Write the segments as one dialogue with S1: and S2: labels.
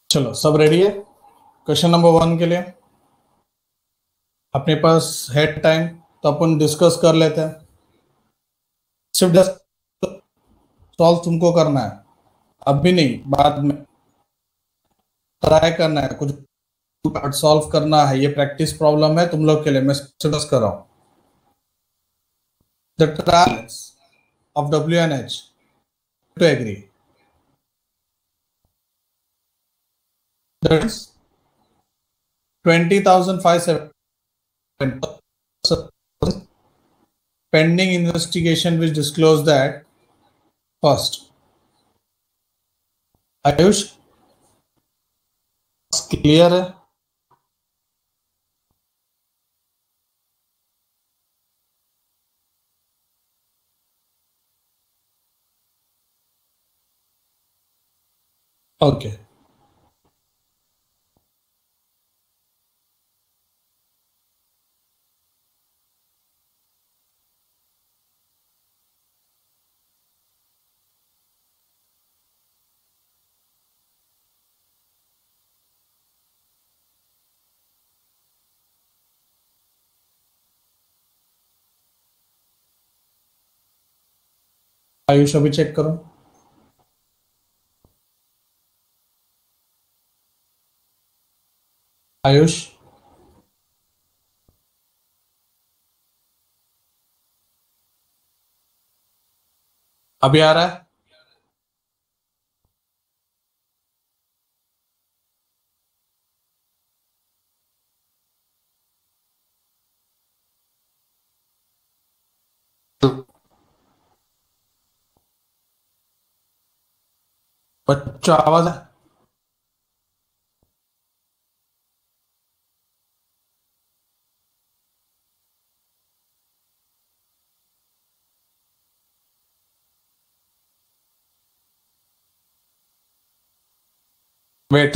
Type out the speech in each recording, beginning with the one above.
S1: चलो सब रेडी है क्वेश्चन नंबर 1 के लिए। अपने पास है टाइम तो अपन डिस्कस कर लेते हैं। सिर्फ सॉल्व तुमको करना है, अभी नहीं, बाद में ट्राई करना है। कुछ सॉल्व करना है, ये प्रैक्टिस प्रॉब्लम है तुम लोग के लिए, मैं डिस्कस कर रहा हूँ। The trials of WNH to agree, that is 20,507 pending investigation which disclosed that first, Ayush clear है? ओके आयुष अभी चेक करो। आयुष अभी आ रहा है? बच्चों आवाज है? वेट,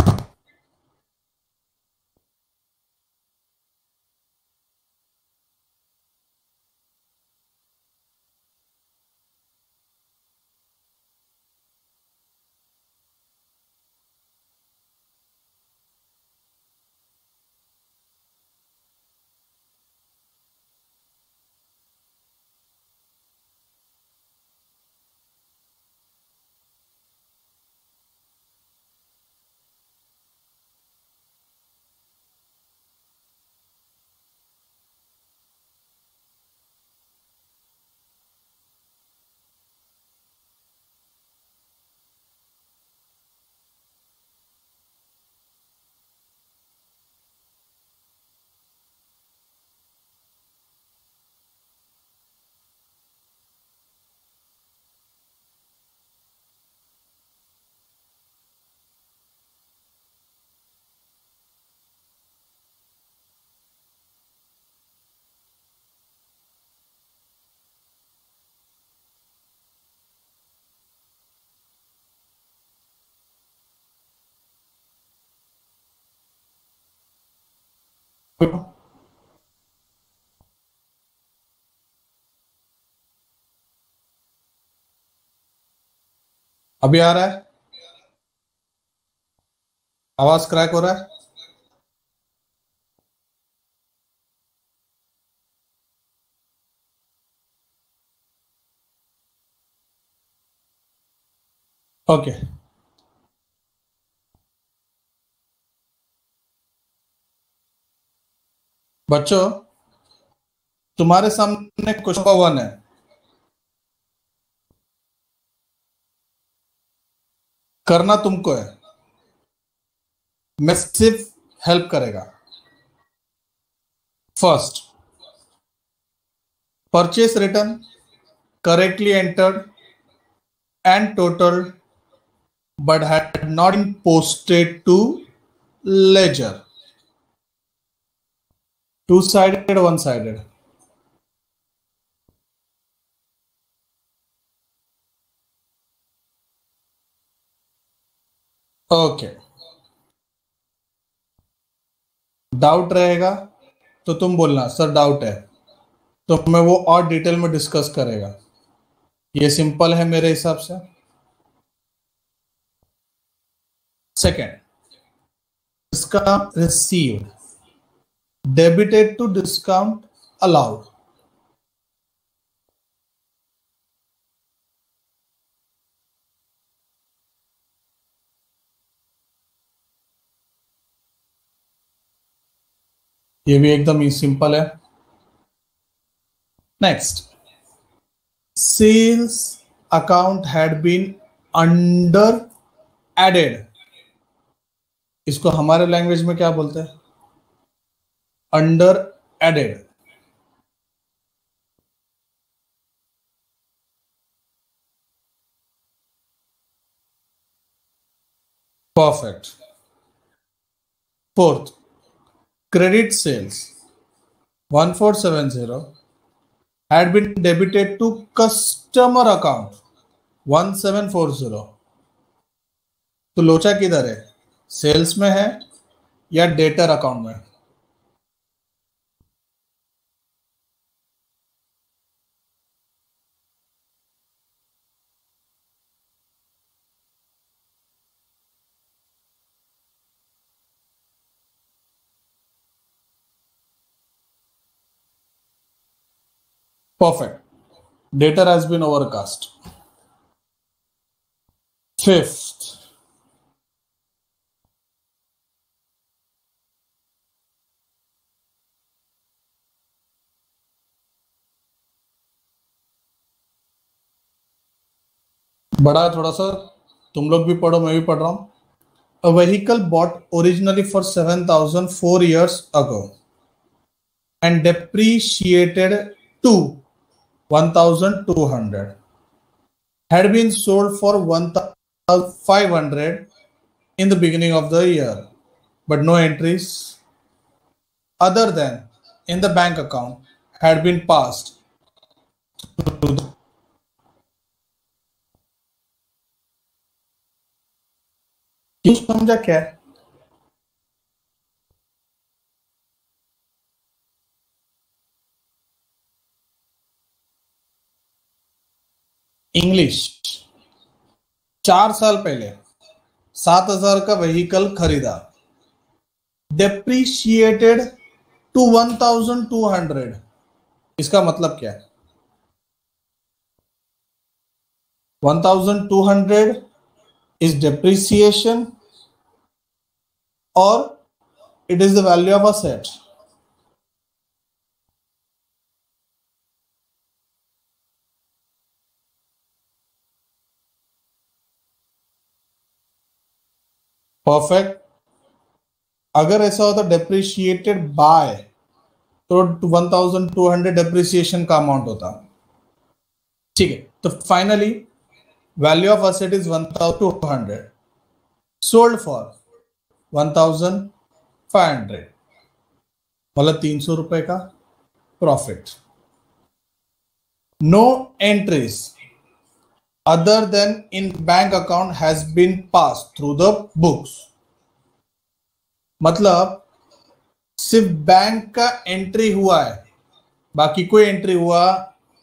S1: अभी आ रहा है? आवाज क्रैक हो रहा है? ओके बच्चों, तुम्हारे सामने क्वेश्चन 1 है। करना तुमको है, मैं सिर्फ हेल्प करेगा। First, purchase return correctly entered and totaled but had not been posted to ledger. Two-sided, one-sided? Okay, doubt रहेगा तो तुम बोलना सर डाउट है, तो मैं वो और डिटेल में डिस्कस करेगा। ये सिंपल है मेरे हिसाब से। Second, discount received, debited to discount allowed. ये भी एकदम ही सिंपल है. Next, sales account had been under added. इसको हमारे लैंग्वेज में क्या बोलते हैं? Under added. Perfect. Fourth, credit sales 1470 had been debited to customer account 1740. तो लोचा किधर है? सेल्स में है या डेटर अकाउंट में? Perfect. Data has been overcast. Fifth, बड़ा है थोड़ा सा, तुम लोग भी पढ़ो, मैं भी पढ़ रहा हूं. A vehicle bought originally for 7,000 4 years ago and depreciated to 1,200 had been sold for 1,500 in the beginning of the year, but no entries other than in the bank account had been passed to the. समझा क्या है? English. 4 साल पहले 7,000 का vehicle खरीदा, डेप्रीशिएटेड to 1,200. इसका मतलब क्या है? 1,200 is depreciation or it is the value of asset? Perfect. अगर ऐसा होता डेप्रिशिएटेड बाय, तो 1,200 डेप्रिसिएशन का अमाउंट होता. ठीक है, तो finally value of asset is 1,200, sold for 1,500, मतलब 300 रुपए का profit. No entries other than in bank account has been passed through the books. मतलब सिर्फ बैंक का एंट्री हुआ है, बाकी कोई एंट्री हुआ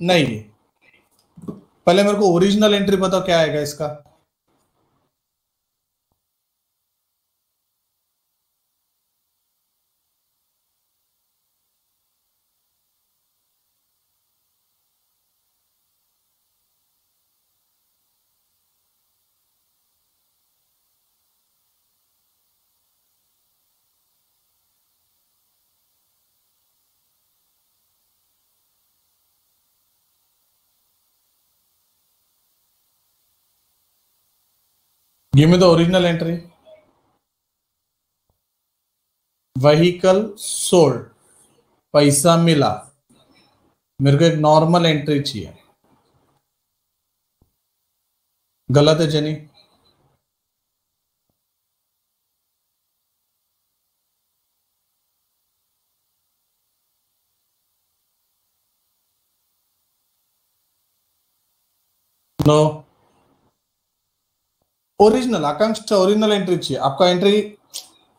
S1: नहीं है. पहले मेरे को ओरिजिनल एंट्री बताओ, क्या आएगा इसका? Give me the original entry. Vehicle sold, पैसा मिला, मेरे को एक नॉर्मल एंट्री चाहिए. गलत है जेनी? नो. ओरिजिनल आकांक्षा, ओरिजिनल एंट्री चाहिए. आपका एंट्री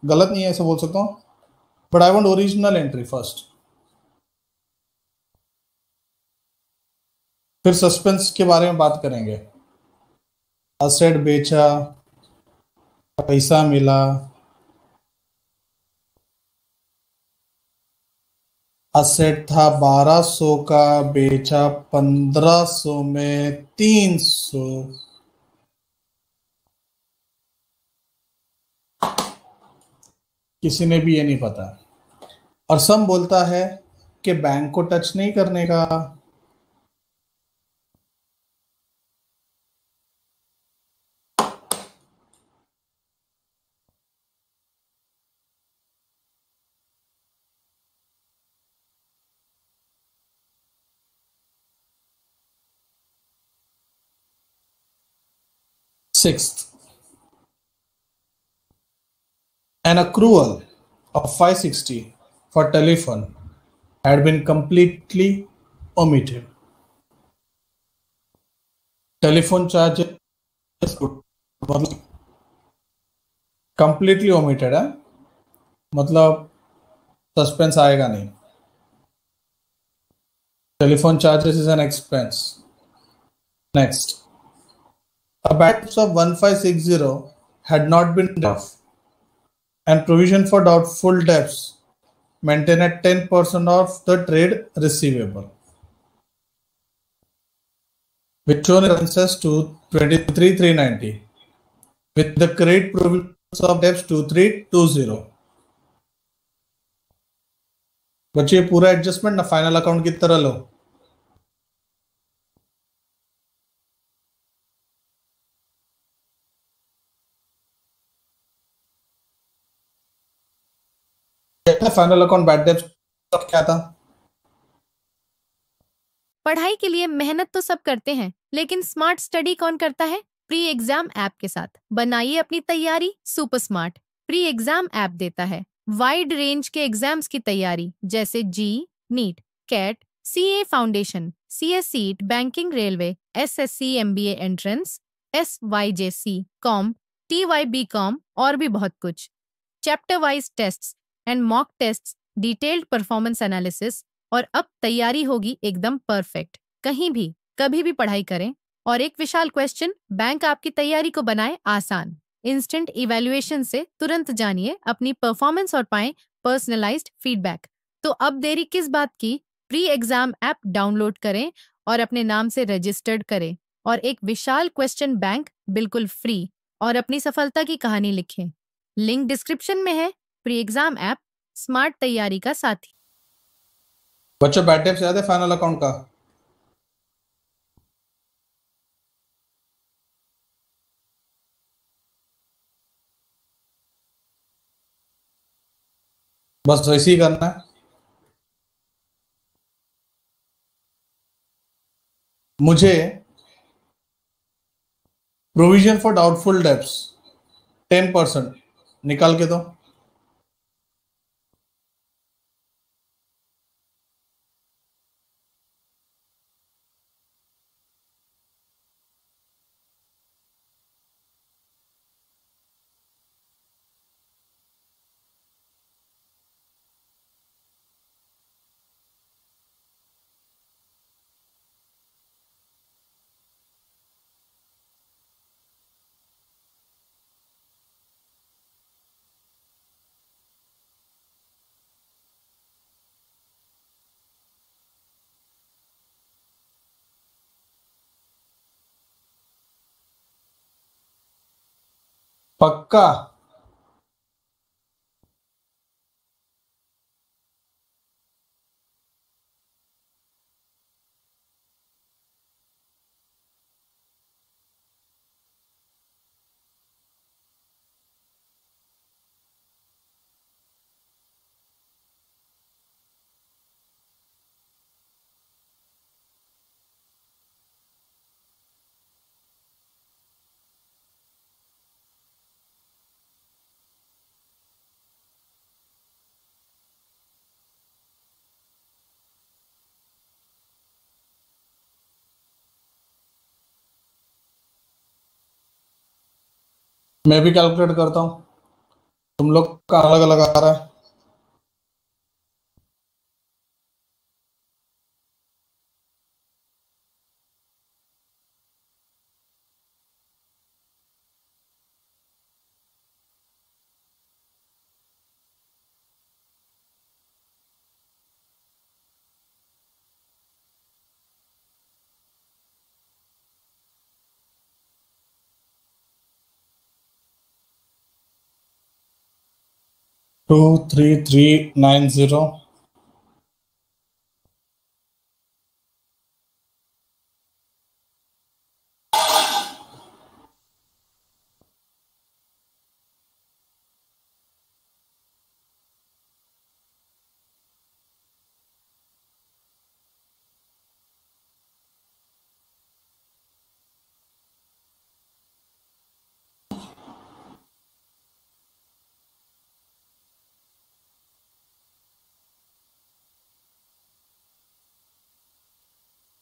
S1: गलत नहीं है ऐसा बोल सकता हूं, but I want original entry first. फिर सस्पेंस के बारे में बात करेंगे. असेट बेचा, पैसा मिला, असेट था 1200 का, बेचा 1500 में 300। किसी ने भी ये नहीं पता। और सम बोलता है कि बैंक को टच नहीं करने का। Sixth, an accrual of 560 for telephone had been completely omitted. Telephone charges completely omitted है, मतलब सस्पेंस आएगा नहीं। Telephone charges is an expense. Next, a balance of 1560 had not been enough, and provision for doubtful debts maintained at 10% of the trade receivable, which shown references to 23,390, with the credit provisions of debts 2320. बच्चे पूरा adjustment ना final account की तरह लो। Final account bad डेब्ट क्या था?
S2: पढ़ाई के लिए मेहनत तो सब करते हैं, लेकिन स्मार्ट स्टडी कौन करता है? प्री एग्जाम ऐप के साथ बनाइए अपनी तैयारी super smart. Pre exam app देता है वाइड रेंज के एग्जाम्स की तैयारी, जैसे JEE, NEET, CAT, CA foundation, CS CSEET, banking, railway, SSC, MBA entrance, SYJC, com, TYB com और भी बहुत कुछ। Chapter wise tests and mock tests, detailed performance analysis, और अब तैयारी होगी एकदम परफेक्ट। कहीं भी कभी भी पढ़ाई करें। और एक विशाल क्वेश्चन बैंक आपकी तैयारी को बनाए आसान। इंस्टेंट इवैल्यूएशन से तुरंत जानिए अपनी परफॉर्मेंस और पाएं पर्सनलाइज्ड फीडबैक। तो अब देरी किस बात की? प्री एग्जाम ऐप डाउनलोड करें और अपने नाम से रजिस्टर्ड करें और एक विशाल क्वेश्चन बैंक बिल्कुल फ्री और अपनी सफलता की कहानी लिखें। लिंक डिस्क्रिप्शन में है। प्री एग्जाम ऐप स्मार्ट तैयारी का साथी।
S1: बच्चों बैड डेब्ट याद है फाइनल अकाउंट का? बस वैसे ही करना है। मुझे प्रोविजन फॉर डाउटफुल डेब्ट्स 10% निकाल के दो। पक्का? मैं भी कैलकुलेट करता हूँ, तुम लोग का अलग अलग आ रहा है। 23390.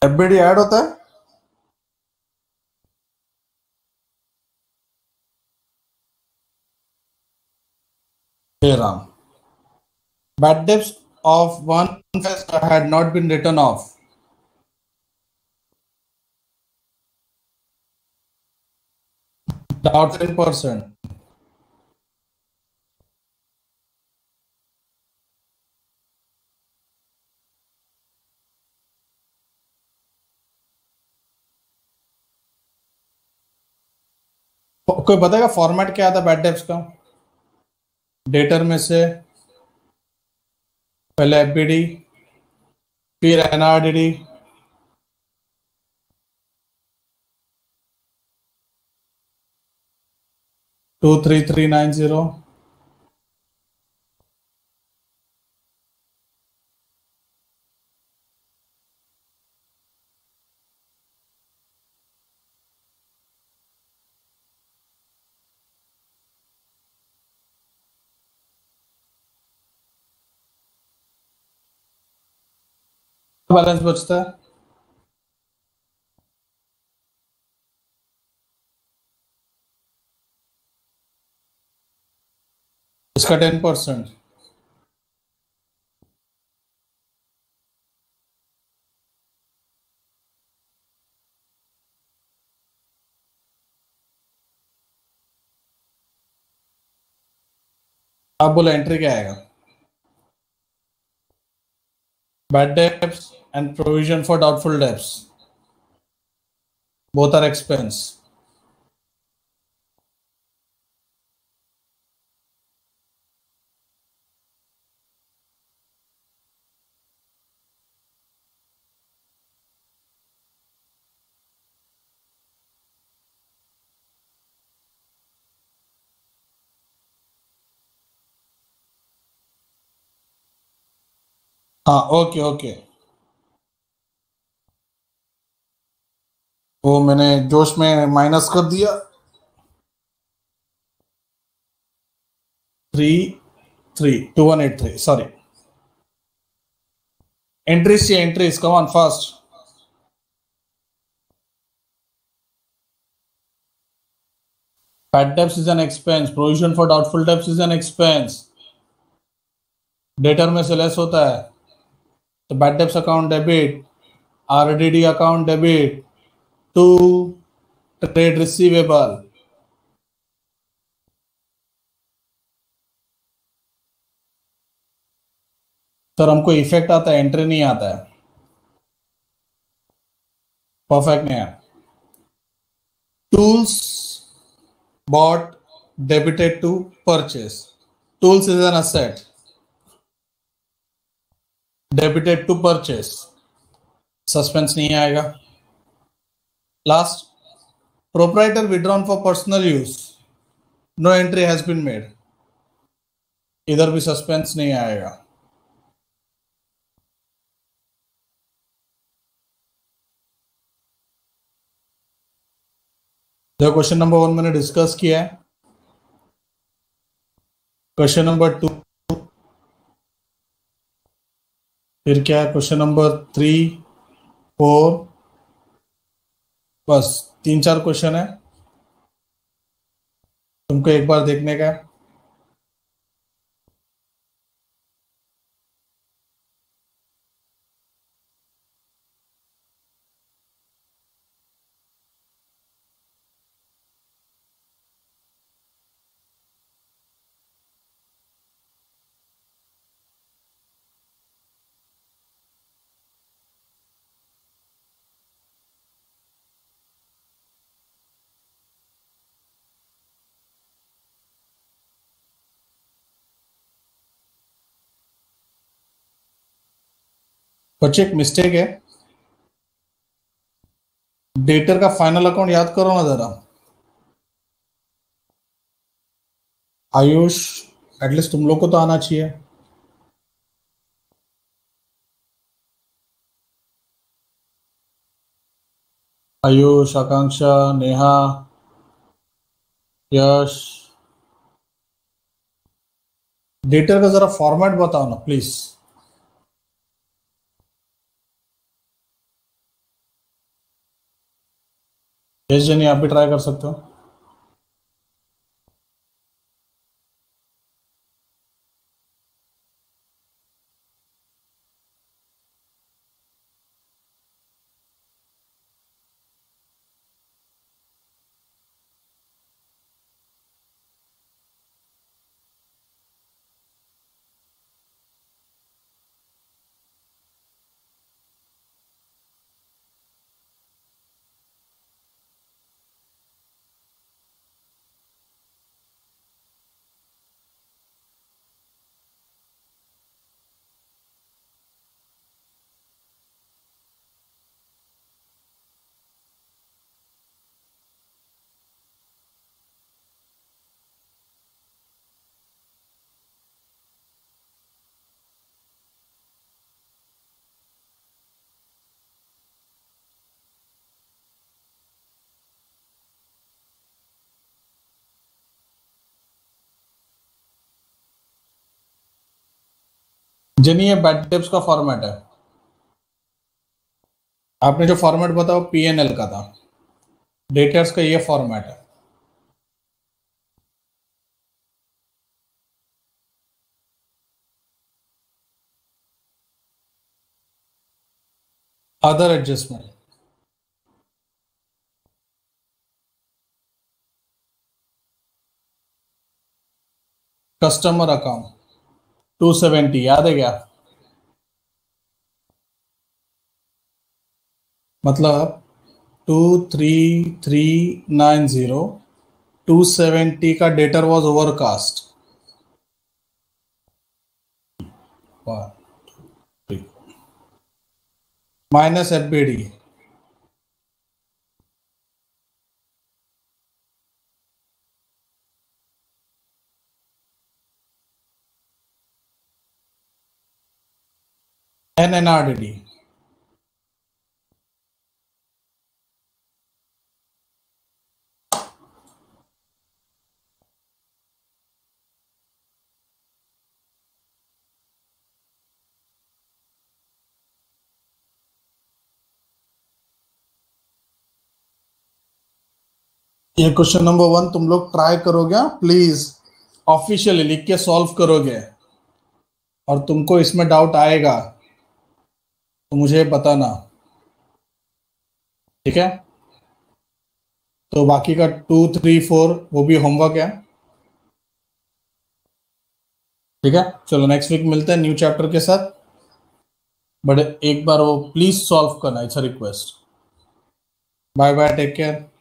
S1: एफबीडी ऐड होता है? हे Ram, bad debts of one investor had not been written off. Down 10%. कोई बताएगा फॉर्मेट क्या आता है बैड डेब्ट्स का? डेटर में से पहले एफबीडी, फिर NRDD, two three three nine zero, balance बचता है। इसका 10%। आप बोलो एंट्री क्या आएगा? Bad debts and provision for doubtful debts both are expense. हाँ, ओके ओके, वो मैंने जोश में माइनस कर दिया। 332,183, सॉरी। एंट्रीज चाहिए, entries, come on fast. Bad debts is an expense, provision for doubtful debts is an expense, debtor में से लेस होता है, तो bad debts account debit, RDD account debit to trade receivable. Sir हमको effect आता है, entry नहीं आता है, परफेक्ट नहीं है। Tools bought debited to purchase, tools is an asset, debited to purchase, suspense नहीं आएगा। Last, proprietor withdrawn for personal use, no entry has been made, इधर भी सस्पेंस नहीं आएगा। देखो क्वेश्चन नंबर 1 मैंने डिस्कस किया है, क्वेश्चन नंबर 2, फिर क्या है क्वेश्चन नंबर 3, 4, बस 3-4 क्वेश्चन है, तुमको एक बार देखने का है। बच्चे एक मिस्टेक है, डेटर का फाइनल अकाउंट याद करो ना जरा। आयुष, एटलीस्ट तुम लोग को तो आना चाहिए। आयुष, आकांक्षा, नेहा, यश, डेटर का जरा फॉर्मेट बताओ ना प्लीज। यस जनी, आप भी ट्राई कर सकते हो। जनी, ये बैट टिप्स का फॉर्मेट है। आपने जो फॉर्मेट बताया पीएनएल का था, डेटर्स का ये फॉर्मेट है। अदर एडजस्टमेंट, कस्टमर अकाउंट 270 याद है क्या? मतलब 23390, 270 का debtor was overcast. Minus FBD, NNRDD, ये क्वेश्चन नंबर 1 तुम लोग ट्राई करोगे प्लीज, ऑफिशियली लिख के सॉल्व करोगे, और तुमको इसमें डाउट आएगा तो मुझे बताना, ठीक है? तो बाकी का 2, 3, 4 वो भी होमवर्क है, ठीक है? चलो नेक्स्ट वीक मिलते हैं न्यू चैप्टर के साथ, बट एक बार वो प्लीज सॉल्व करना, it's a request. Bye bye, take care.